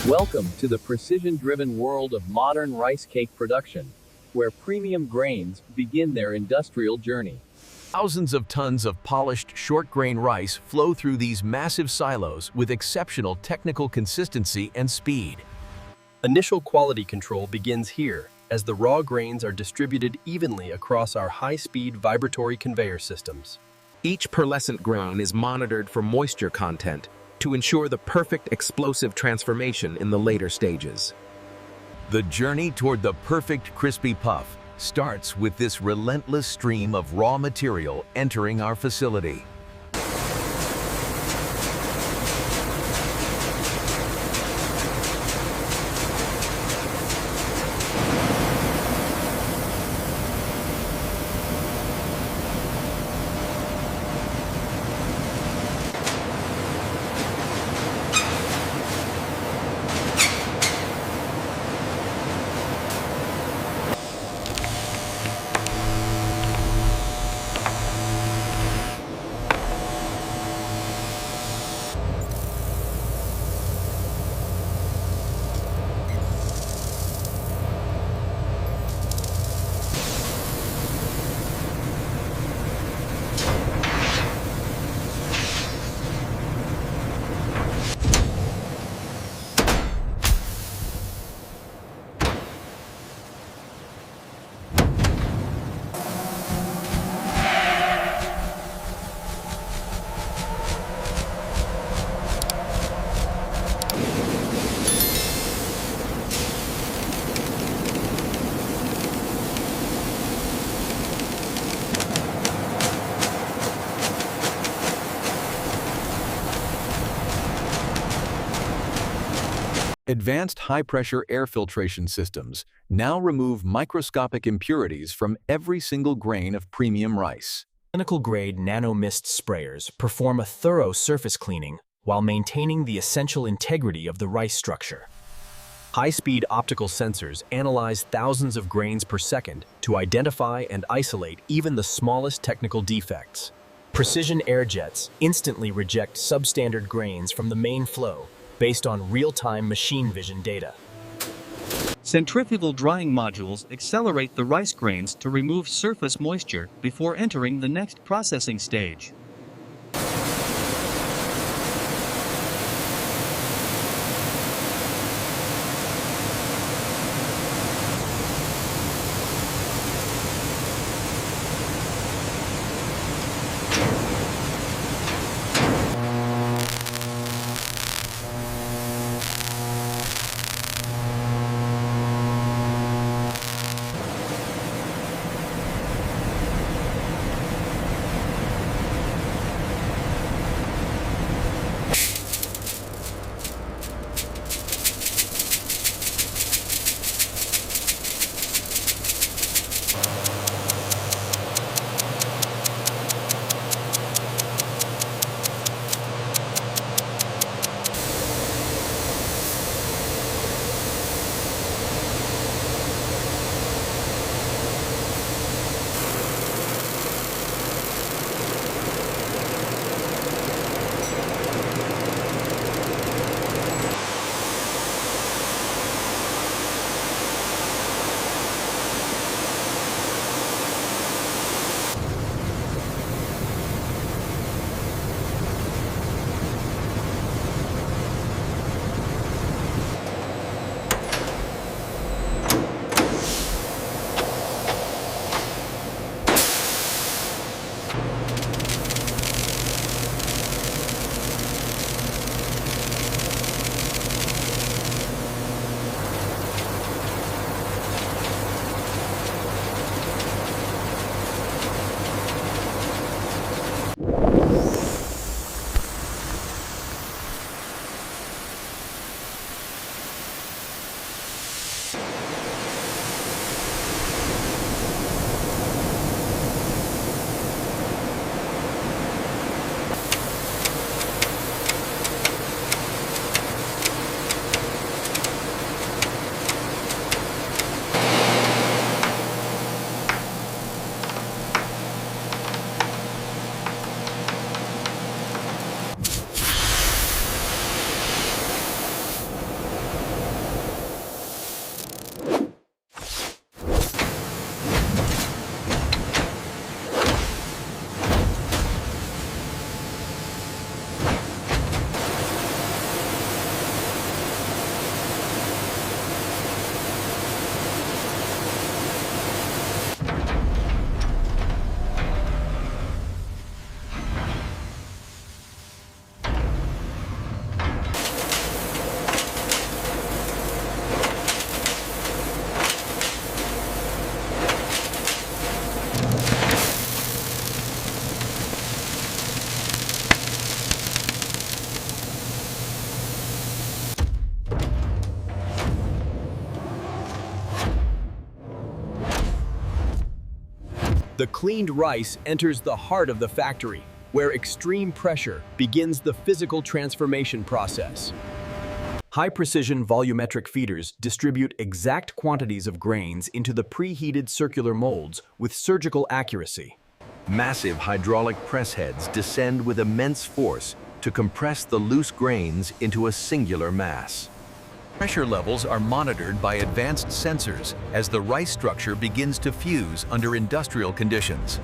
Welcome to the precision-driven world of modern rice cake production, where premium grains begin their industrial journey. Thousands of tons of polished short-grain rice flow through these massive silos with exceptional technical consistency and speed. Initial quality control begins here, as the raw grains are distributed evenly across our high-speed vibratory conveyor systems. Each pearlescent grain is monitored for moisture content to ensure the perfect explosive transformation in the later stages. The journey toward the perfect crispy puff starts with this relentless stream of raw material entering our facility. Advanced high-pressure air filtration systems now remove microscopic impurities from every single grain of premium rice. Clinical-grade nano-mist sprayers perform a thorough surface cleaning while maintaining the essential integrity of the rice structure. High-speed optical sensors analyze thousands of grains per second to identify and isolate even the smallest technical defects. Precision air jets instantly reject substandard grains from the main flow based on real-time machine vision data. Centrifugal drying modules accelerate the rice grains to remove surface moisture before entering the next processing stage. The cleaned rice enters the heart of the factory, where extreme pressure begins the physical transformation process. High-precision volumetric feeders distribute exact quantities of grains into the preheated circular molds with surgical accuracy. Massive hydraulic press heads descend with immense force to compress the loose grains into a singular mass. Pressure levels are monitored by advanced sensors as the rice structure begins to fuse under industrial conditions.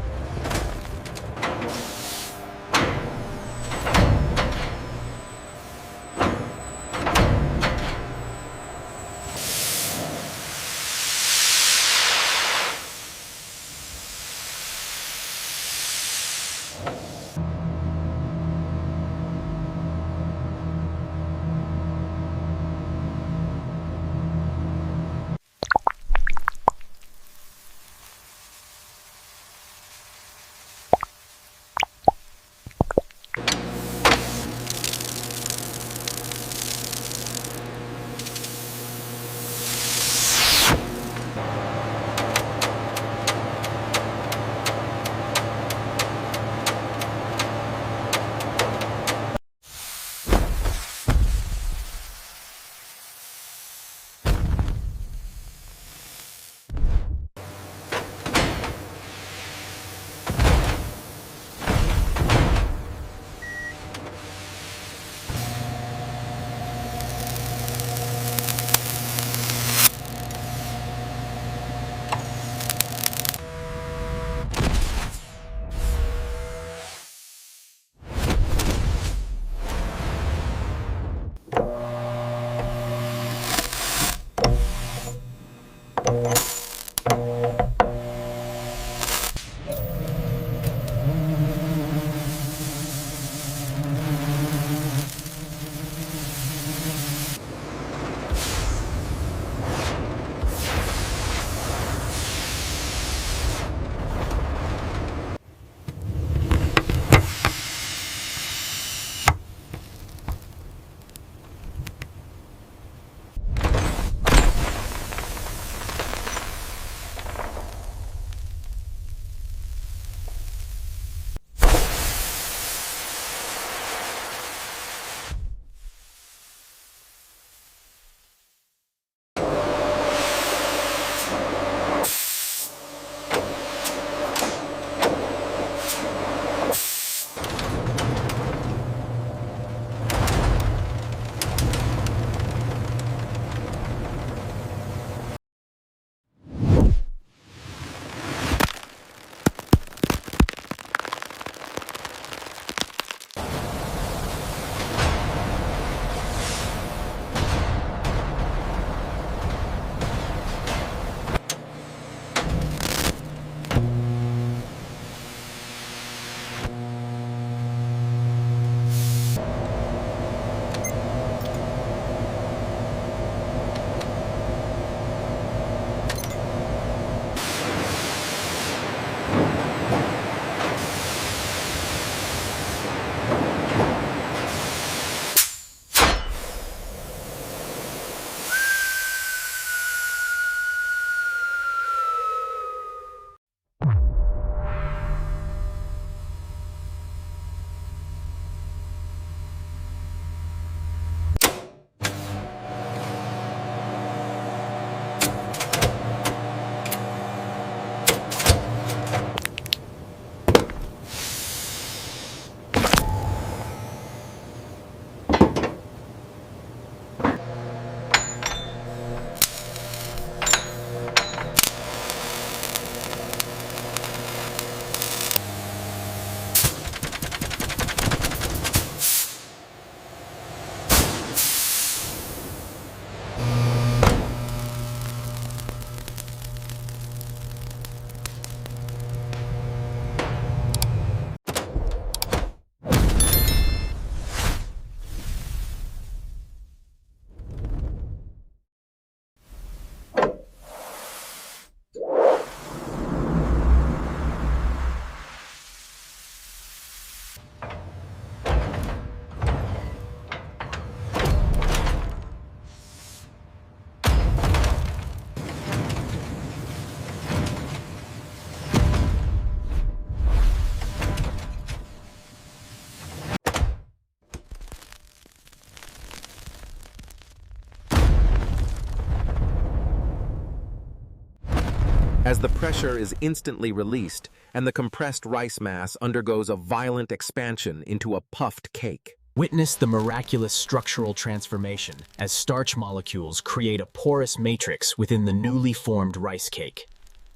as the pressure is instantly released and the compressed rice mass undergoes a violent expansion into a puffed cake. Witness the miraculous structural transformation as starch molecules create a porous matrix within the newly formed rice cake.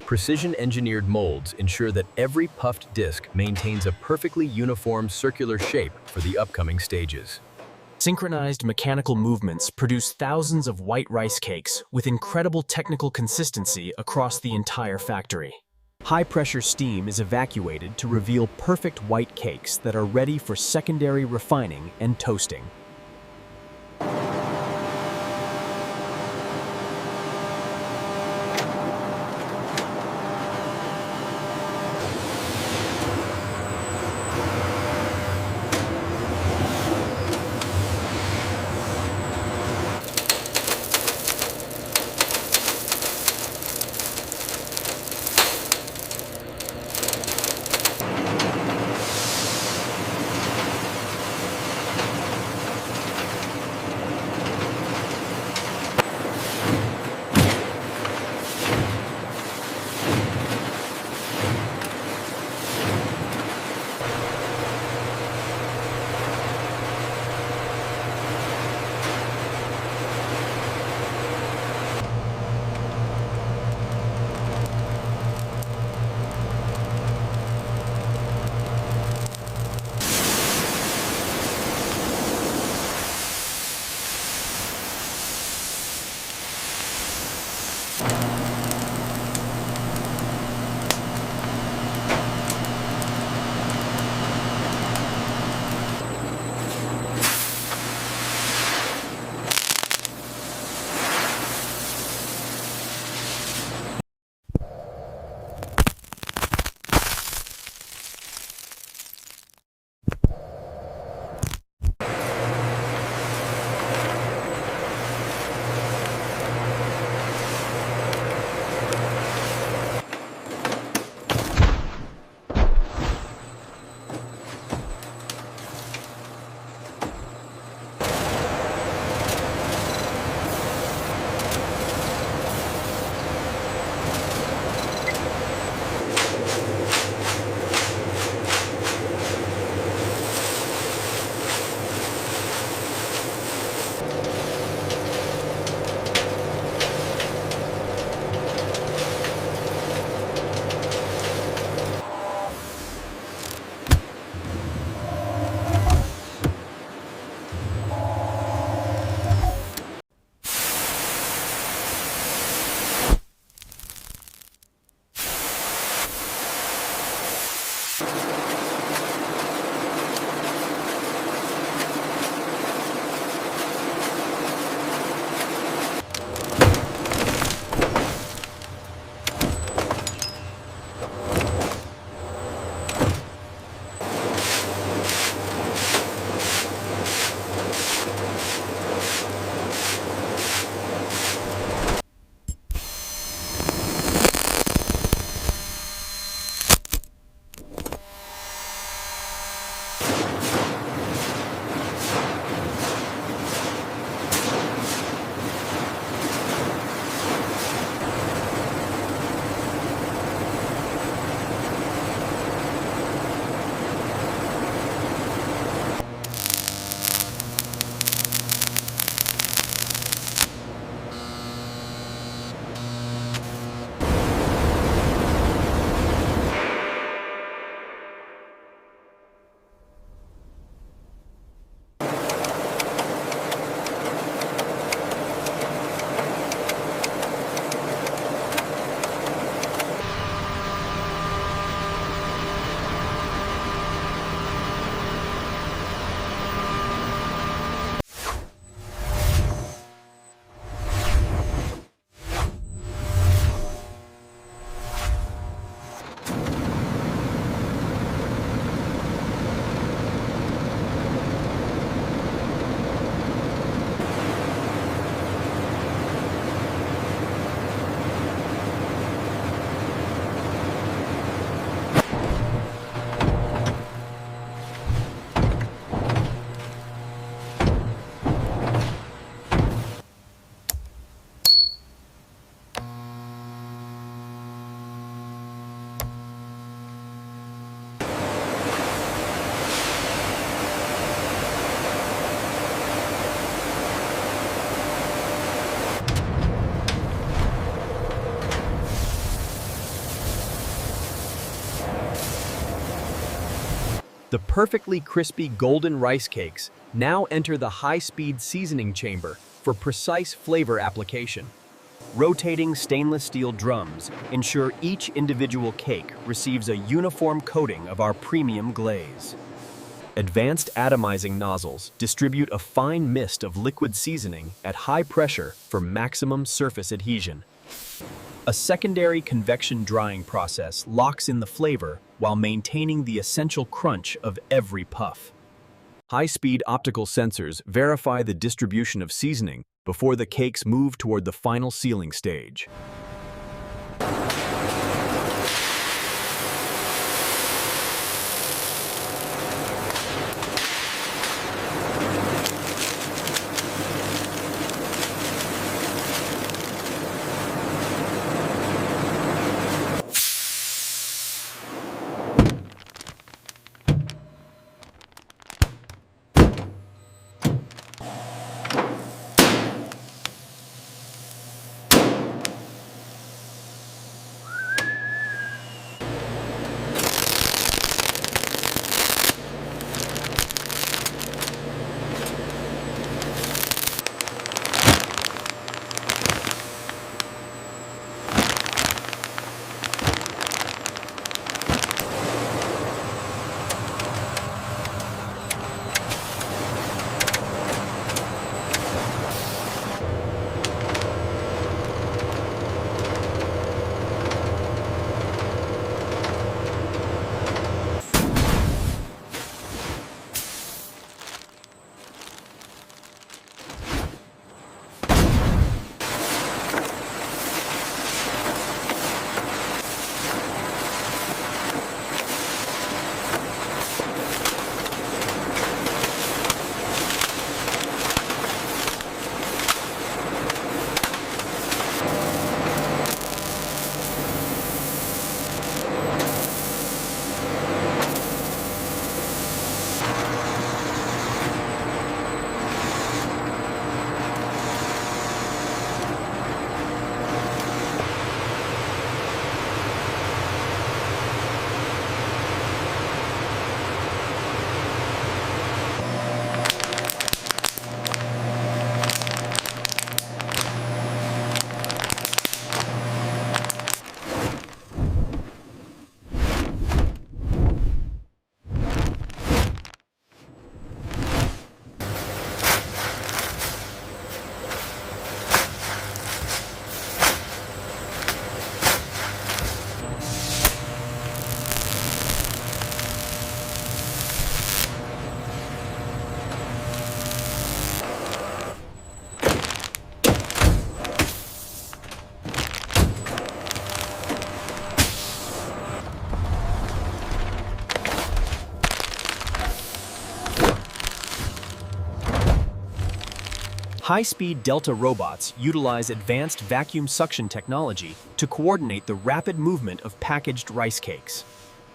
Precision-engineered molds ensure that every puffed disc maintains a perfectly uniform circular shape for the upcoming stages. Synchronized mechanical movements produce thousands of white rice cakes with incredible technical consistency across the entire factory. High-pressure steam is evacuated to reveal perfect white cakes that are ready for secondary refining and toasting. The perfectly crispy golden rice cakes now enter the high-speed seasoning chamber for precise flavor application. Rotating stainless steel drums ensure each individual cake receives a uniform coating of our premium glaze. Advanced atomizing nozzles distribute a fine mist of liquid seasoning at high pressure for maximum surface adhesion. A secondary convection drying process locks in the flavor while maintaining the essential crunch of every puff. High-speed optical sensors verify the distribution of seasoning before the cakes move toward the final sealing stage. High-speed Delta robots utilize advanced vacuum suction technology to coordinate the rapid movement of packaged rice cakes.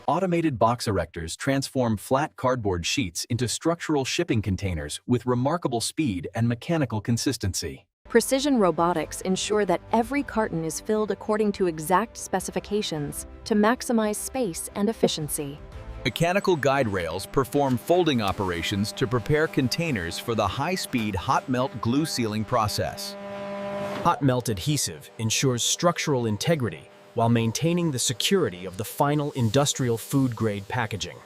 Automated box erectors transform flat cardboard sheets into structural shipping containers with remarkable speed and mechanical consistency. Precision robotics ensure that every carton is filled according to exact specifications to maximize space and efficiency. Mechanical guide rails perform folding operations to prepare containers for the high-speed hot melt glue sealing process. Hot melt adhesive ensures structural integrity while maintaining the security of the final industrial food-grade packaging.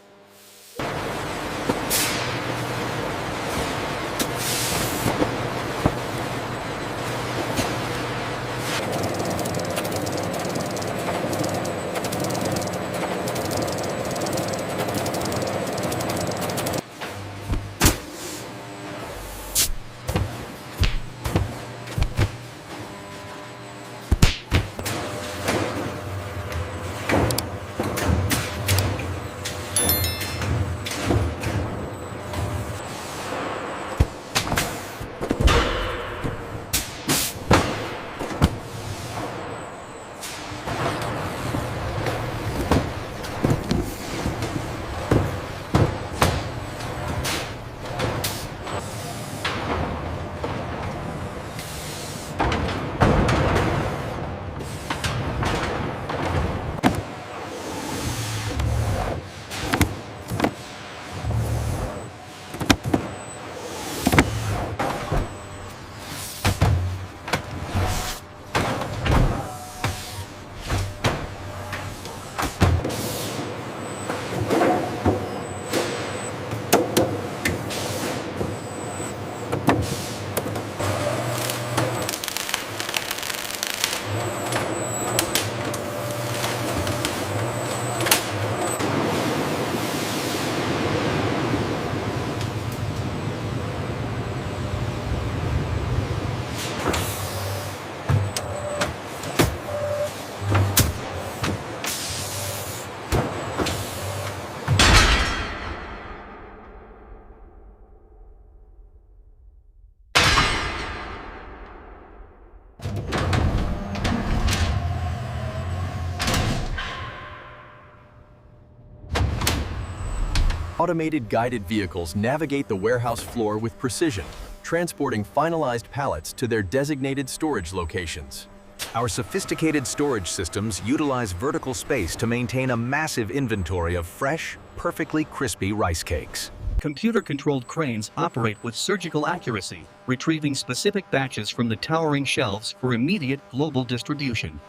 Automated guided vehicles navigate the warehouse floor with precision, transporting finalized pallets to their designated storage locations. Our sophisticated storage systems utilize vertical space to maintain a massive inventory of fresh, perfectly crispy rice cakes. Computer-controlled cranes operate with surgical accuracy, retrieving specific batches from the towering shelves for immediate global distribution.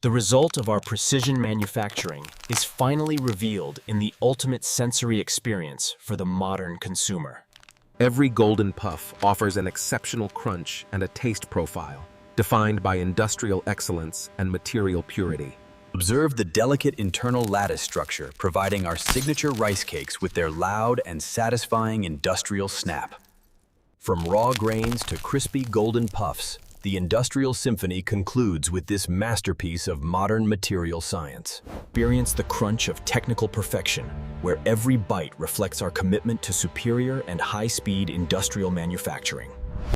The result of our precision manufacturing is finally revealed in the ultimate sensory experience for the modern consumer. Every golden puff offers an exceptional crunch and a taste profile, defined by industrial excellence and material purity. Observe the delicate internal lattice structure providing our signature rice cakes with their loud and satisfying industrial snap. From raw grains to crispy golden puffs, the industrial symphony concludes with this masterpiece of modern material science. Experience the crunch of technical perfection, where every bite reflects our commitment to superior and high-speed industrial manufacturing.